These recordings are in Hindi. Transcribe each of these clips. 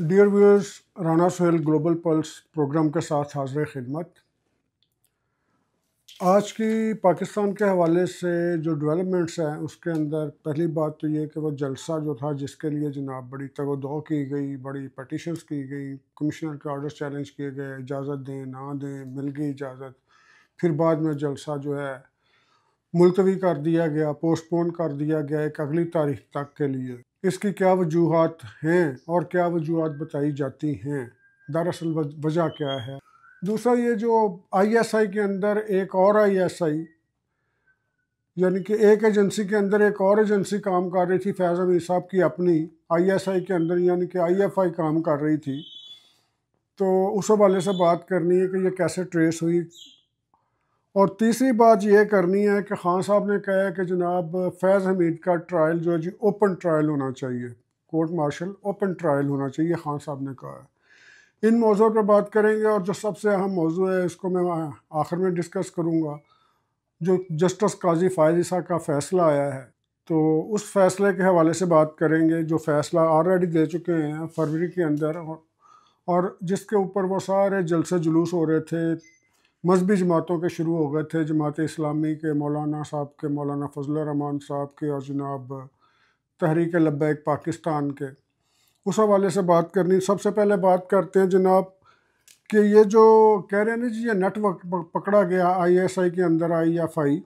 Dear viewers, Rana Sohail global pulse program के साथ हाजिर खिदमत। आज की पाकिस्तान के हवाले से जो डेवलपमेंट्स हैं उसके अंदर पहली बात तो ये कि वो जलसा जो था जिसके लिए जनाब बड़ी तगोदो की गई, बड़ी पटिशन्स की गई, कमिश्नर के ऑर्डर चैलेंज किए गए, इजाज़त दें ना दें, मिल गई इजाज़त, फिर बाद में जलसा जो है मुलतवी कर दिया गया, पोस्टपोन कर दिया गया एक अगली तारीख तक के लिए। इसकी क्या वजूहात हैं और क्या वजूहात बताई जाती हैं, दरअसल वजह क्या है। दूसरा ये जो आईएसआई के अंदर एक और आईएसआई यानी कि एक एजेंसी के अंदर एक और एजेंसी काम कर रही थी, फैज़ अमीर साहब की अपनी आईएसआई के अंदर यानी कि आईएफआई काम कर रही थी। तो उस हवाले से बात करनी है कि ये कैसे ट्रेस हुई। और तीसरी बात ये करनी है कि खान साहब ने कहा है कि जनाब फैज़ हमीद का ट्रायल जो है जी ओपन ट्रायल होना चाहिए, कोर्ट मार्शल ओपन ट्रायल होना चाहिए, खान साहब ने कहा है। इन मौज़ों पर बात करेंगे और जो सबसे अहम मौजू है इसको मैं आखिर में डिस्कस करूँगा, जो जस्टिस काजी फ़ायज़ ईसा का फ़ैसला आया है। तो उस फैसले के हवाले से बात करेंगे जो फ़ैसला ऑलरेडी दे चुके हैं फरवरी के अंदर, और जिसके ऊपर वो सारे जलसे जुलूस हो रहे थे, मजहबी जमातों के शुरू हो गए थे, जमात इस्लामी के मौलाना साहब के, मौलाना फजल रहमान साहब के, और जनाब तहरीक लब्बैक पाकिस्तान के। उस हवाले से बात करनी। सबसे पहले बात करते हैं जनाब कि ये जो कह रहे हैं ना जी ये नेटवर्क पकड़ा गया आईएसआई के अंदर, आईएफआई,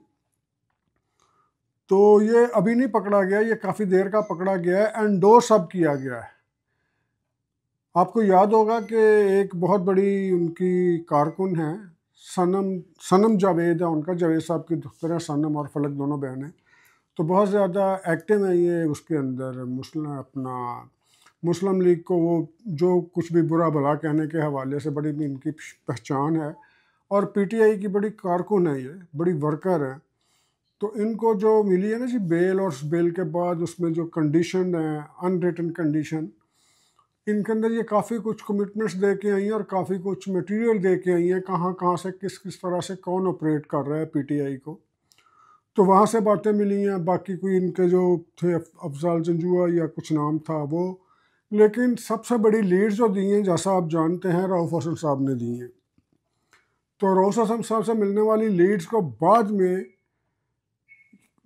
तो ये अभी नहीं पकड़ा गया, ये काफ़ी देर का पकड़ा गया है, एंडोर्स अब किया गया है। आपको याद होगा कि एक बहुत बड़ी उनकी कारकुन है, सनम जावेद है उनका, जावेद साहब की दुख्तर है सनम, और फलक दोनों बहन हैं। तो बहुत ज़्यादा एक्टिव है ये उसके अंदर, मुस्लिम लीग को वो जो कुछ भी बुरा भला कहने के हवाले से बड़ी इनकी पहचान है, और पीटीआई की बड़ी कारकुन है, ये बड़ी वर्कर है। तो इनको जो मिली है ना जी बेल, और बेल के बाद उसमें जो कंडीशन है, अनरिटन कंडीशन, इनके अंदर ये काफ़ी कुछ कमिटमेंट्स दे के आई हैं और काफ़ी कुछ मटेरियल दे के आई हैं, कहाँ कहाँ से किस किस तरह से कौन ऑपरेट कर रहा है पीटीआई को। तो वहाँ से बातें मिली हैं। बाकी कोई इनके जो थे अफजाल जंजुआ या कुछ नाम था वो, लेकिन सबसे बड़ी लीड जो दी हैं जैसा आप जानते हैं रऊफ़ हसन साहब ने दी हैं। तो रऊफ़ हसन साहब से मिलने वाली लीड्स को बाद में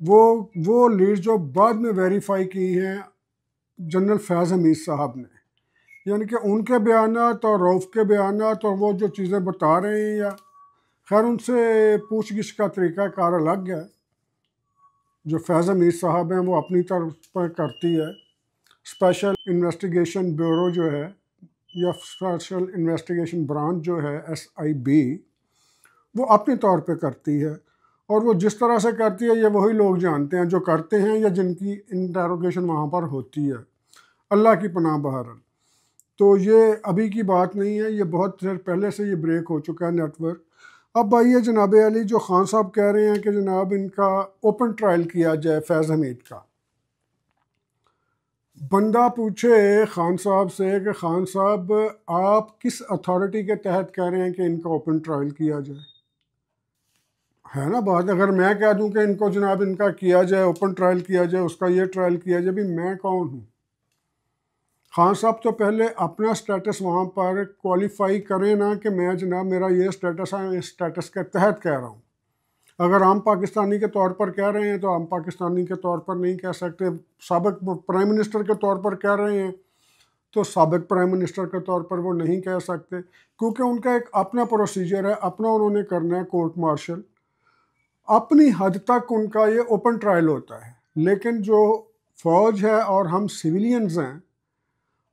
वो लीड्स जो बाद में वेरीफाई की हैं जनरल फैज़ हमीद साहब ने, यानी कि उनके बयानात और रऊफ़ के बयानात और वो जो चीज़ें बता रहे हैं, या खैर उनसे पूछ गिछ का तरीक़ाकार अलग है। जो फैज़ हमीद साहब हैं वो अपनी तरफ पर करती है, स्पेशल इन्वेस्टिगेशन ब्यूरो जो है या स्पेशल इन्वेस्टिगेशन ब्रांच जो है SIB, वो अपने तौर पे करती है। और वो जिस तरह से करती है ये वही लोग जानते हैं जो करते हैं या जिनकी इंटरोगेशन वहाँ पर होती है। अल्लाह की पनाह बहरहाल। तो ये अभी की बात नहीं है, ये बहुत देर पहले से ये ब्रेक हो चुका है नेटवर्क। अब आइए जनाब अली, जो खान साहब कह रहे हैं कि जनाब इनका ओपन ट्रायल किया जाए फैज़ हमीद का। बंदा पूछे खान साहब से कि खान साहब आप किस अथॉरिटी के तहत कह रहे हैं कि इनका ओपन ट्रायल किया जाए। है ना बात, अगर मैं कह दूं कि इनको जनाब इनका किया जाए, ओपन ट्रायल किया जाए, उसका ये ट्रायल किया जाए, भी मैं कौन हूँ। खान साहब तो पहले अपना स्टेटस वहाँ पर क्वालिफाई करें ना कि मैं जनाब मेरा ये स्टेटस है, इस स्टेटस के तहत कह रहा हूँ। अगर आम पाकिस्तानी के तौर पर कह रहे हैं तो आम पाकिस्तानी के तौर पर नहीं कह सकते, साबिक प्राइम मिनिस्टर के तौर पर कह रहे हैं तो साबिक प्राइम मिनिस्टर के तौर पर वो नहीं कह सकते, क्योंकि उनका एक अपना प्रोसीजर है, अपना उन्होंने करना है कोर्ट मार्शल, अपनी हद तक उनका ये ओपन ट्रायल होता है। लेकिन जो फौज है और हम सिविलियंस हैं,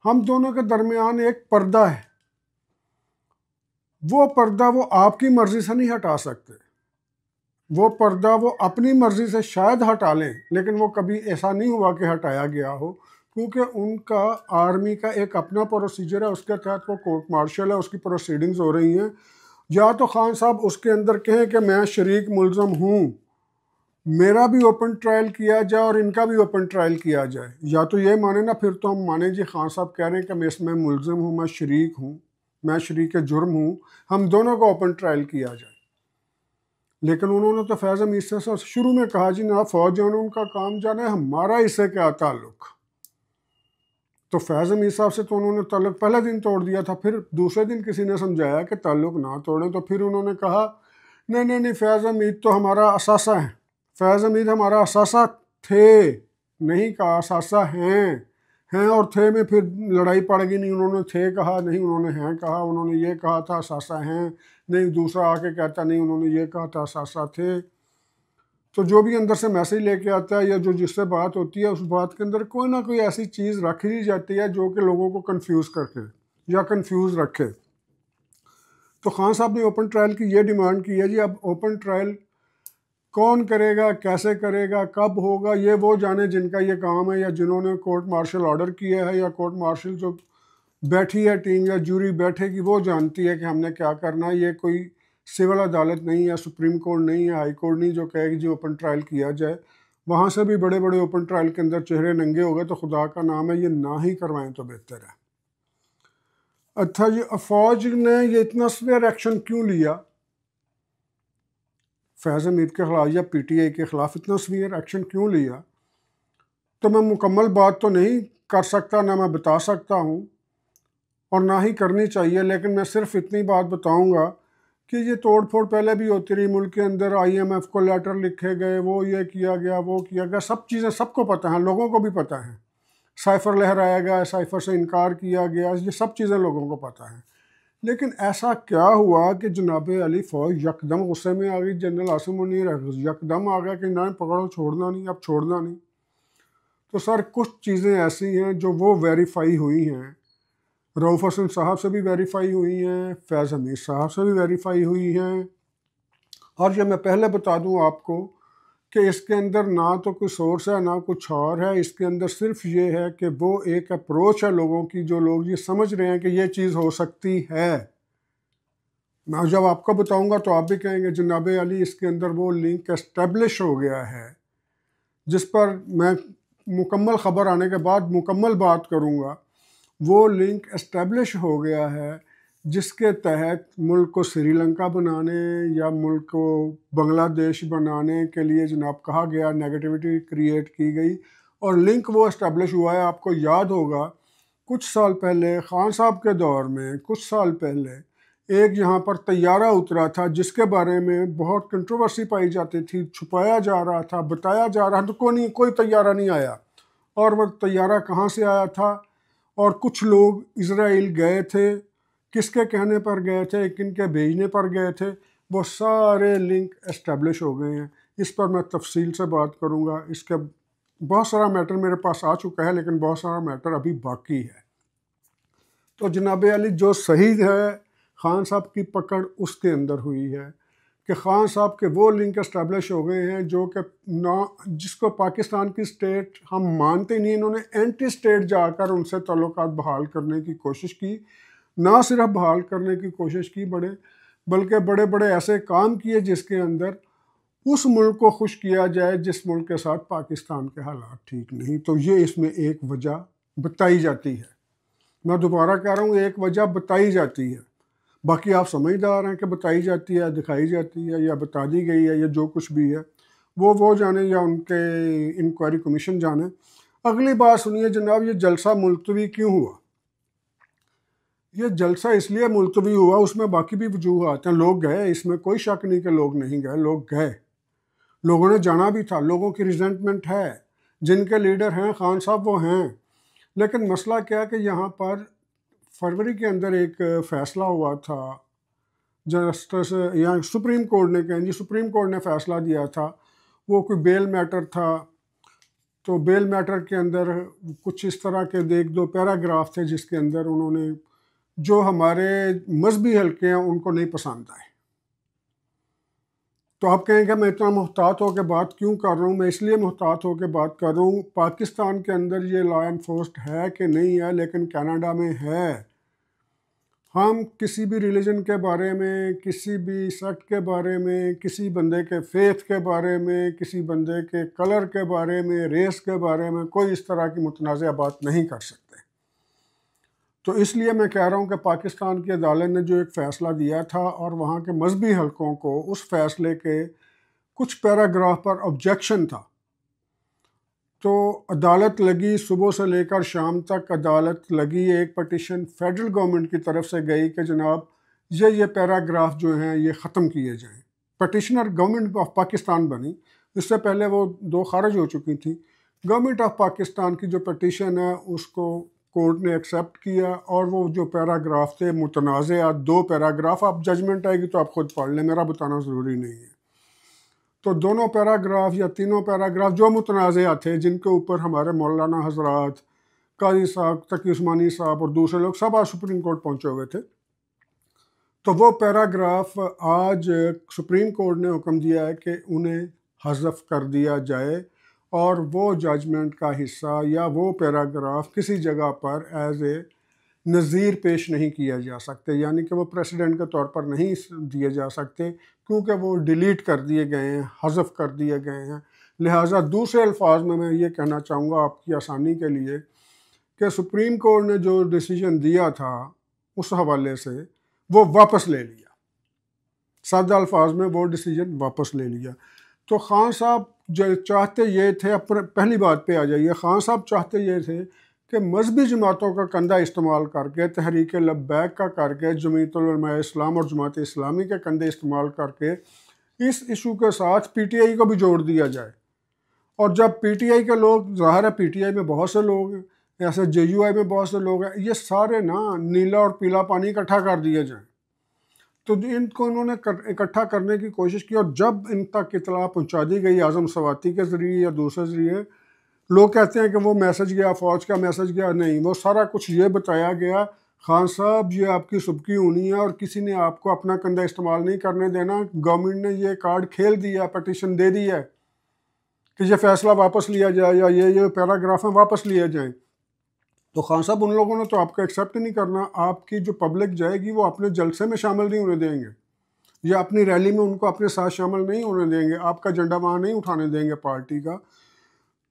हम दोनों के दरमियान एक पर्दा है, वो पर्दा वो आपकी मर्जी से नहीं हटा सकते, वो पर्दा वो अपनी मर्जी से शायद हटा लें, लेकिन वो कभी ऐसा नहीं हुआ कि हटाया गया हो, क्योंकि उनका आर्मी का एक अपना प्रोसीजर है, उसके तहत वो कोर्ट मार्शल है, उसकी प्रोसीडिंग्स हो रही हैं। या तो खान साहब उसके अंदर कहें कि मैं शरीक मुलजम हूँ, मेरा भी ओपन ट्रायल किया जाए और इनका भी ओपन ट्रायल किया जाए, या तो ये माने ना, फिर तो हम माने जी खान साहब कह रहे हैं कि मैं इसमें मुलजिम हूँ, मैं शरीक हूँ, मैं शरीक जुर्म हूँ, हम दोनों का ओपन ट्रायल किया जाए। लेकिन उन्होंने तो फैज़ हमीद से शुरू में कहा जी ना फौज जाने उनका काम जाने, हमारा इससे क्या ताल्लुक। तो फैज़ हमीद साहब से तो उन्होंने ताल्लुक़ पहले दिन तोड़ दिया था। फिर दूसरे दिन किसी ने समझाया कि ताल्लुक़ ना तोड़ें, तो फिर उन्होंने कहा नहीं नहीं नहीं, फैज़ हमीद तो हमारा असासा है, फैज़ हमीद हमारा असासा थे, नहीं कहा असासा हैं और थे में फिर लड़ाई पड़ गई। नहीं उन्होंने थे कहा, नहीं उन्होंने हैं कहा, उन्होंने ये कहा था असासा हैं, नहीं दूसरा आके कहता नहीं उन्होंने ये कहा था असासा थे। तो जो भी अंदर से मैसेज लेके आता है या जो जिससे बात होती है, उस बात के अंदर कोई ना कोई ऐसी चीज़ रख ली जाती है जो कि लोगों को कंफ्यूज करके या कंफ्यूज रखे। तो खान साहब ने ओपन ट्रायल की ये डिमांड की है जी। अब ओपन ट्रायल कौन करेगा, कैसे करेगा, कब होगा, ये वो जाने जिनका ये काम है या जिन्होंने कोर्ट मार्शल ऑर्डर किया है, या कोर्ट मार्शल जो बैठी है टीम या जूरी बैठेगी वो जानती है कि हमने क्या करना है। ये कोई सिविल अदालत नहीं है, सुप्रीम कोर्ट नहीं है, हाई कोर्ट नहीं जो कहेगी जी ओपन ट्रायल किया जाए। वहाँ से भी बड़े बड़े ओपन ट्रायल के अंदर चेहरे नंगे हो गए, तो खुदा का नाम है ये ना ही करवाएं तो बेहतर है। अच्छा जी, फौज ने ये इतना सवेयर एक्शन क्यों लिया फैज़ हमीद के खिलाफ या PTI के ख़िलाफ़, इतना सवेयर एक्शन क्यों लिया? तो मैं मुकम्मल बात तो नहीं कर सकता, ना मैं बता सकता हूँ और ना ही करनी चाहिए, लेकिन मैं सिर्फ इतनी बात बताऊँगा कि ये तोड़ फोड़ पहले भी होती रही मुल्क के अंदर। IMF को लेटर लिखे गए, वो ये किया गया, वो किया गया, सब चीज़ें सबको पता हैं, लोगों को भी पता है। साइफ़र लहराया गया, साइफ़र से इनकार किया गया, ये सब चीज़ें लोगों को पता है। लेकिन ऐसा क्या हुआ कि जनाब अली फ़ौज यकदम गुस्से में आ गई, जनरल आसिम मुनीर यकदम आ गया कि ना पकड़ो, छोड़ना नहीं, अब छोड़ना नहीं। तो सर कुछ चीज़ें ऐसी हैं जो वो वेरीफाई हुई हैं, रऊफ़ हसन साहब से भी वेरीफाई हुई हैं, फैज़ हमीद साहब से भी वेरीफाई हुई हैं। और ये मैं पहले बता दूं आपको कि इसके अंदर ना तो कोई सोर्स है ना कुछ और है, इसके अंदर सिर्फ ये है कि वो एक अप्रोच है लोगों की, जो लोग ये समझ रहे हैं कि ये चीज़ हो सकती है। मैं जब आपको बताऊंगा तो आप भी कहेंगे जनाब अली इसके अंदर वो लिंक एस्टेब्लिश हो गया है, जिस पर मैं मुकम्मल ख़बर आने के बाद मुकम्मल बात करूंगा। वो लिंक एस्टेब्लिश हो गया है जिसके तहत मुल्क को श्रीलंका बनाने या मुल्क को बांग्लादेश बनाने के लिए जनाब कहा गया, नेगेटिविटी क्रिएट की गई और लिंक वो एस्टेब्लिश हुआ है। आपको याद होगा कुछ साल पहले खान साहब के दौर में, कुछ साल पहले एक यहाँ पर तैयारा उतरा था जिसके बारे में बहुत कंट्रोवर्सी पाई जाती थी, छुपाया जा रहा था, बताया जा रहा था, तो कोई तैयारा नहीं आया। और वह तैयारा कहाँ से आया था और कुछ लोग इज़राइल गए थे, किसके कहने पर गए थे, किनके भेजने पर गए थे, वो सारे लिंक एस्टेब्लिश हो गए हैं। इस पर मैं तफसील से बात करूँगा। इसका बहुत सारा मैटर मेरे पास आ चुका है, लेकिन बहुत सारा मैटर अभी बाकी है। तो जनाब अली जो सही है खान साहब की पकड़ उसके अंदर हुई है कि खान साहब के वो लिंक एस्टेब्लिश हो गए हैं जो कि ना जिसको पाकिस्तान की स्टेट हम मानते नहीं। इन्होंने एंटी स्टेट जाकर उनसे ताल्लुकात बहाल करने की कोशिश की, ना सिर्फ बहाल करने की कोशिश की बल्कि बड़े बड़े ऐसे काम किए जिसके अंदर उस मुल्क को खुश किया जाए जिस मुल्क के साथ पाकिस्तान के हालात ठीक नहीं। तो ये इसमें एक वजह बताई जाती है। मैं दोबारा कह रहा हूँ, एक वजह बताई जाती है। बाकी आप समझदार हैं कि बताई जाती है, दिखाई जाती है या बता दी गई है या जो कुछ भी है वो जाने या उनके इंक्वायरी कमीशन जाने। अगली बात सुनिए जनाब, ये जलसा मुलतवी क्यों हुआ? ये जलसा इसलिए मुलतवी हुआ, उसमें बाकी भी वजूहात हैं। लोग गए, इसमें कोई शक नहीं कि लोग नहीं गए, लोग गए, लोगों ने जाना भी था, लोगों की रिजेंटमेंट है, जिनके लीडर हैं खान साहब वो हैं। लेकिन मसला क्या है कि यहाँ पर फरवरी के अंदर एक फ़ैसला हुआ था, जस्टिस यहाँ सुप्रीम कोर्ट ने कहा जी, सुप्रीम कोर्ट ने फ़ैसला दिया था, वो कोई बेल मैटर था। तो बेल मैटर के अंदर कुछ इस तरह के एक दो पैराग्राफ थे जिसके अंदर उन्होंने जो हमारे मजहबी हल्के हैं उनको नहीं पसंद आए। तो आप कहेंगे मैं इतना मुहतात होकर बात क्यों कर रहा हूँ? मैं इसलिए मुहतात होकर बात कर रहा हूँ, पाकिस्तान के अंदर ये लॉ एनफोर्स्ड है कि नहीं है, लेकिन कनाडा में है। हम किसी भी रिलीजन के बारे में, किसी भी सेक्ट के बारे में, किसी बंदे के फेथ के बारे में, किसी बंदे के कलर के बारे में, रेस के बारे में कोई इस तरह की मुतनाज़ा बात नहीं कर सकते। तो इसलिए मैं कह रहा हूँ कि पाकिस्तान की अदालत ने जो एक फ़ैसला दिया था और वहाँ के मजहबी हलकों को उस फैसले के कुछ पैराग्राफ पर ऑब्जेक्शन था, तो अदालत लगी, सुबह से लेकर शाम तक अदालत लगी। एक पटिशन फेडरल गवर्नमेंट की तरफ से गई कि जनाब ये पैराग्राफ जो हैं ये ख़त्म किए जाएं। पटिशनर गवर्नमेंट ऑफ पाकिस्तान बनी, इससे पहले वो दो खारिज हो चुकी थी। गवर्नमेंट ऑफ पाकिस्तान की जो पटिशन है उसको कोर्ट ने एक्सेप्ट किया, और वो जो पैराग्राफ थे मुतनाज़ा, दो पैराग्राफ, आप जजमेंट आएगी तो आप खुद पढ़ लें, मेरा बताना ज़रूरी नहीं है। तो दोनों पैराग्राफ या तीनों पैराग्राफ जो मुतनाज़ा थे, जिनके ऊपर हमारे मौलाना हजरात, काजी साहब, तकी उस्मानी साहब और दूसरे लोग सब आज सुप्रीम कोर्ट पहुंचे हुए थे, तो वो पैराग्राफ आज सुप्रीम कोर्ट ने हुक्म दिया है कि उन्हें हज़फ कर दिया जाए, और वो जजमेंट का हिस्सा या वो पैराग्राफ किसी जगह पर एज ए नज़ीर पेश नहीं किया जा सकते, यानी कि वो प्रेसिडेंट के तौर पर नहीं दिए जा सकते, क्योंकि वो डिलीट कर दिए गए हैं, हज़फ कर दिए गए हैं। लिहाजा दूसरे अल्फाज में मैं ये कहना चाहूँगा आपकी आसानी के लिए कि सुप्रीम कोर्ट ने जो डिसीजन दिया था उस हवाले से वो वापस ले लिया। सादा अल्फाज में वो डिसीजन वापस ले लिया। तो खान साहब जो चाहते ये थे, अपने पहली बात पे आ जाइए, खान साहब चाहते ये थे कि मजहबी जमातों का कंधा इस्तेमाल करके, तहरीक लब्बैक का करके, जमीयतुल उलमा इस्लाम और जमात इस्लामी के कंधे इस्तेमाल करके इस इशू के साथ पीटीआई को भी जोड़ दिया जाए। और जब पीटीआई के लोग, ज़ाहिर है पीटीआई में बहुत से लोग हैं, ऐसे जेयूआई में बहुत से लोग हैं, ये सारे ना नीला और पीला पानी इकट्ठा कर दिए जाएँ। तो इनको इन्होंने इकट्ठा करने की कोशिश की, और जब इन तक इतला पहुंचा दी गई आज़म सवाती के ज़रिए या दूसरे ज़रिए, लोग कहते हैं कि वो मैसेज गया, फ़ौज का मैसेज गया, नहीं, वो सारा कुछ ये बताया गया, खान साहब ये आपकी सुबकी होनी है और किसी ने आपको अपना कंधा इस्तेमाल नहीं करने देना। गवर्नमेंट ने ये कार्ड खेल दिया, पटिशन दे दी है कि ये फैसला वापस लिया जाए या ये पैराग्राफ में वापस लिए जाएँ। तो खान साहब उन लोगों ने तो आपको एक्सेप्ट नहीं करना, आपकी जो पब्लिक जाएगी वो अपने जलसे में शामिल नहीं होने देंगे, या अपनी रैली में उनको अपने साथ शामिल नहीं होने देंगे, आपका झंडा वहाँ नहीं उठाने देंगे पार्टी का।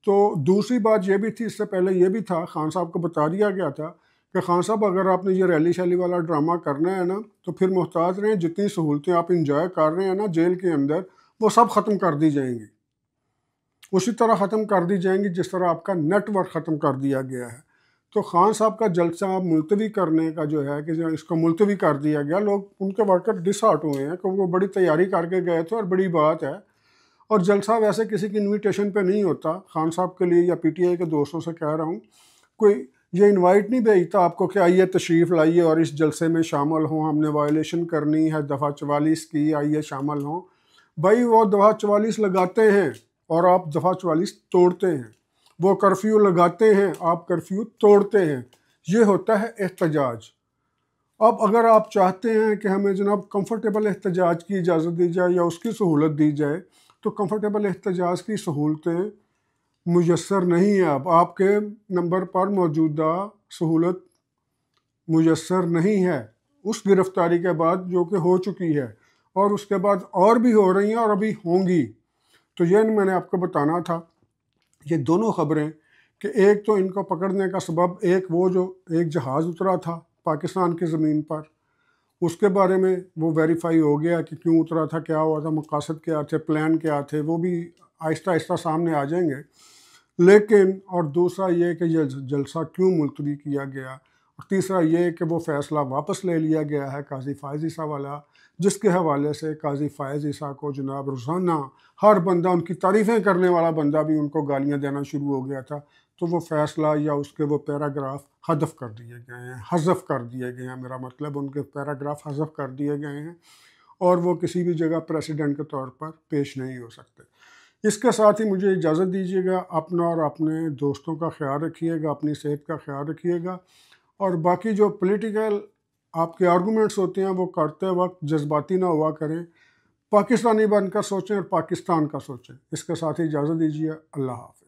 तो दूसरी बात ये भी थी, इससे पहले ये भी था, खान साहब को बता दिया गया था कि खान साहब अगर आपने ये रैली शैली वाला ड्रामा करना है ना, तो फिर मुहताज रहें, जितनी सहूलतें आप इंजॉय कर रहे हैं ना जेल के अंदर, वो सब ख़त्म कर दी जाएंगी, उसी तरह ख़त्म कर दी जाएंगी जिस तरह आपका नेटवर्क ख़त्म कर दिया गया है। तो खान साहब का जलसा मुलतवी करने का जो है कि जो इसको मुलतवी कर दिया गया, लोग उनके वर्कर डिसहार्ट हुए हैं क्योंकि वो बड़ी तैयारी करके गए थे और बड़ी बात है। और जलसा वैसे किसी की इनविटेशन पे नहीं होता, खान साहब के लिए या पीटीआई के दोस्तों से कह रहा हूँ, कोई ये इनवाइट नहीं भेजता आपको कि आइए तशरीफ़ लाइए और इस जलसे में शामिल हों, हमने वायलेशन करनी है दफ़ा 44 की, आइए शामिल हों। भाई वो दफ़ा 44 लगाते हैं और आप दफ़ा 44 तोड़ते हैं, वो कर्फ्यू लगाते हैं, आप कर्फ्यू तोड़ते हैं, ये होता है एहतजाज। अब अगर आप चाहते हैं कि हमें जनाब कंफर्टेबल एहतजाज की इजाज़त दी जाए या उसकी सहूलत दी जाए, तो कंफर्टेबल एहतजाज की सहूलतें मुयस्सर नहीं है। अब आपके नंबर पर मौजूदा सहूलत मुयस्सर नहीं है उस गिरफ्तारी के बाद जो कि हो चुकी है, और उसके बाद और भी हो रही हैं और अभी होंगी। तो ये मैंने आपको बताना था, ये दोनों ख़बरें, कि एक तो इनको पकड़ने का सबब, एक वो जो एक जहाज़ उतरा था पाकिस्तान की ज़मीन पर, उसके बारे में वो वेरीफाई हो गया कि क्यों उतरा था, क्या हुआ था, मकासद क्या थे, प्लान क्या थे, वो भी आहिस्ता आहिस्ता सामने आ जाएंगे। लेकिन और दूसरा ये कि ये जलसा क्यों मुलतवी किया गया, और तीसरा ये कि वो फ़ैसला वापस ले लिया गया है काजी फ़ायज़ ईसा वाला, जिसके हवाले से काजी फ़ायज़ ईसा को जनाब रोज़ाना हर बंदा, उनकी तारीफ़ें करने वाला बंदा भी उनको गालियाँ देना शुरू हो गया था। तो वो फ़ैसला या उसके वो पैराग्राफ हज़फ कर दिए गए हैं, हज़फ कर दिए गए हैं, मेरा मतलब उनके पैराग्राफ हज़फ कर दिए गए हैं, और वो किसी भी जगह प्रेसिडेंट के तौर पर पेश नहीं हो सकते। इसके साथ ही मुझे इजाज़त दीजिएगा, अपना और अपने दोस्तों का ख्याल रखिएगा, अपनी सेहत का ख्याल रखिएगा, और बाकी जो पॉलिटिकल आपके आर्गूमेंट्स होते हैं वो करते वक्त जज्बाती ना हुआ करें, पाकिस्तानी बनकर सोचें और पाकिस्तान का सोचें। इसके साथ ही इजाज़त दीजिए, अल्लाह हाफ़िज़।